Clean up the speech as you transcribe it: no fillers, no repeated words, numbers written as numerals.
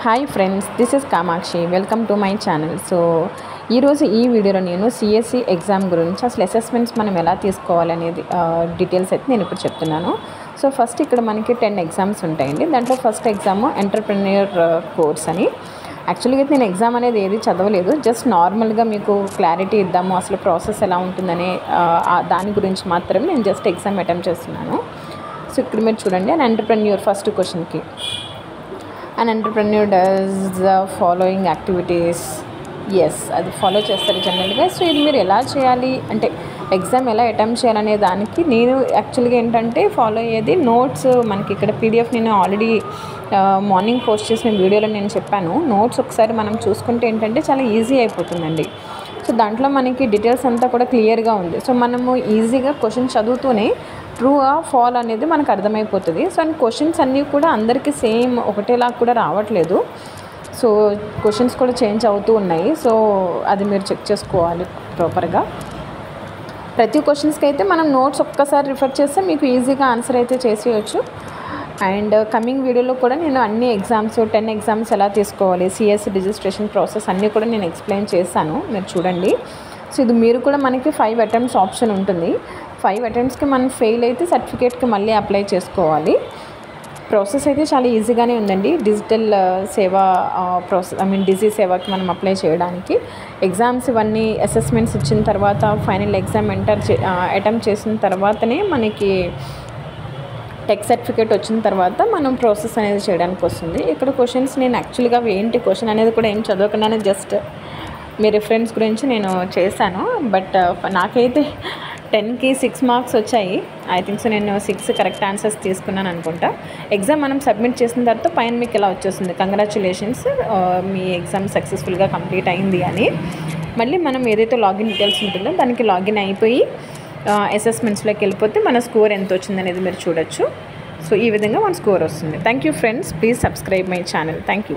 Hi friends, this is Kamakshi. Welcome to my channel. So ఈరోజు ఈ వీడియోలో నేను సిఎస్సి ఎగ్జామ్ గురించి అసలు అసెస్మెంట్స్ మనం ఎలా తీసుకోవాలనేది డీటెయిల్స్ అయితే నేను ఇప్పుడు చెప్తున్నాను. సో ఫస్ట్ ఇక్కడ మనకి 10 ఎగ్జామ్స్ ఉంటాయండి. దాంట్లో ఫస్ట్ ఎగ్జామ్ ఎంటర్‌ప్రెన్యూర్ కోర్స్ అని. యాక్చువల్గా అయితే నేను ఎగ్జామ్ అనేది ఏది చదవలేదు, జస్ట్ నార్మల్గా మీకు క్లారిటీ ఇద్దాము అసలు ప్రాసెస్ ఎలా ఉంటుందనే దాని గురించి మాత్రమే నేను జస్ట్ ఎగ్జామ్ అటెంప్ట్ చేస్తున్నాను. సో ఇక్కడ మీరు చూడండి, అండ్ ఎంటర్‌ప్రెన్యూర్ ఫస్ట్ క్వశ్చన్కి an entrepreneur does the following activities. Yes, అది ఫాలో చేస్తారు జనరల్గా. సో ఇది మీరు ఎలా చేయాలి అంటే ఎగ్జామ్ ఎలా అటెంప్ట్ చేయాలనే దానికి నేను యాక్చువల్గా ఏంటంటే ఫాలో అయ్యేది నోట్స్. మనకి ఇక్కడ పీడిఎఫ్ నేను ఆల్రెడీ మార్నింగ్ పోస్ట్ చేసిన వీడియోలో నేను చెప్పాను. నోట్స్ ఒకసారి మనం చూసుకుంటే ఏంటంటే చాలా ఈజీ అయిపోతుందండి. సో దాంట్లో మనకి డీటెయిల్స్ అంతా కూడా క్లియర్గా ఉంది. సో మనము ఈజీగా క్వశ్చన్ చదువుతూనే ట్రూ ఆ ఫాల్ అనేది మనకు అర్థమైపోతుంది. సో అండ్ క్వశ్చన్స్ అన్నీ కూడా అందరికీ సేమ్ ఒకటేలా కూడా రావట్లేదు. సో క్వశ్చన్స్ కూడా చేంజ్ అవుతూ ఉన్నాయి. సో అది మీరు చెక్ చేసుకోవాలి ప్రాపర్గా. ప్రతి క్వశ్చన్స్కి అయితే మనం నోట్స్ ఒక్కసారి రిఫర్ చేస్తే మీకు ఈజీగా ఆన్సర్ అయితే చేసేయచ్చు. అండ్ కమింగ్ వీడియోలో కూడా నేను అన్ని ఎగ్జామ్స్ 10 ఎగ్జామ్స్ ఎలా తీసుకోవాలి, సిఎస్సి రిజిస్ట్రేషన్ ప్రాసెస్ అన్నీ కూడా నేను ఎక్స్ప్లెయిన్ చేశాను, మీరు చూడండి. సో ఇది మీరు కూడా మనకి 5 అటెంప్ట్స్ ఆప్షన్ ఉంటుంది. 5 అటెంప్ట్స్కి మనం ఫెయిల్ అయితే సర్టిఫికేట్కి మళ్ళీ అప్లై చేసుకోవాలి. ప్రాసెస్ అయితే చాలా ఈజీగానే ఉందండి. డిజిటల్ సేవ ప్రాసెస్ డిజీ సేవకి మనం అప్లై చేయడానికి ఎగ్జామ్స్ ఇవన్నీ అసెస్మెంట్స్ ఇచ్చిన తర్వాత ఫైనల్ ఎగ్జామ్ అటెంప్ట్ చేసిన తర్వాతనే మనకి టెక్ సర్టిఫికేట్ వచ్చిన తర్వాత మనం ప్రాసెస్ అనేది చేయడానికి వస్తుంది. ఇక్కడ క్వశ్చన్స్ నేను యాక్చువల్గా ఏంటి క్వశ్చన్ అనేది కూడా ఏం చదవకుండానే జస్ట్ మీ రిఫరెన్స్ గురించి నేను చేశాను. బట్ నాకైతే 10కి 6 మార్క్స్ వచ్చాయి. ఐ థింక్ సో నేను 6 కరెక్ట్ ఆన్సర్స్ తీసుకున్నాను అనుకుంటా. ఎగ్జామ్ మనం సబ్మిట్ చేసిన తర్వాత పైన మీకు ఇలా వచ్చేస్తుంది, కంగ్రాచులేషన్స్ మీ ఎగ్జామ్ సక్సెస్ఫుల్గా కంప్లీట్ అయింది అని. మళ్ళీ మనం ఏదైతే లాగిన్ డీటెయిల్స్ ఉంటుందో దానికి లాగిన్ అయిపోయి అసెస్మెంట్స్లోకి వెళ్ళిపోతే మన స్కోర్ ఎంత వచ్చింది అనేది మీరు చూడొచ్చు. సో ఈ విధంగా మన స్కోర్ వస్తుంది. Thank you friends, please subscribe my channel. Thank you.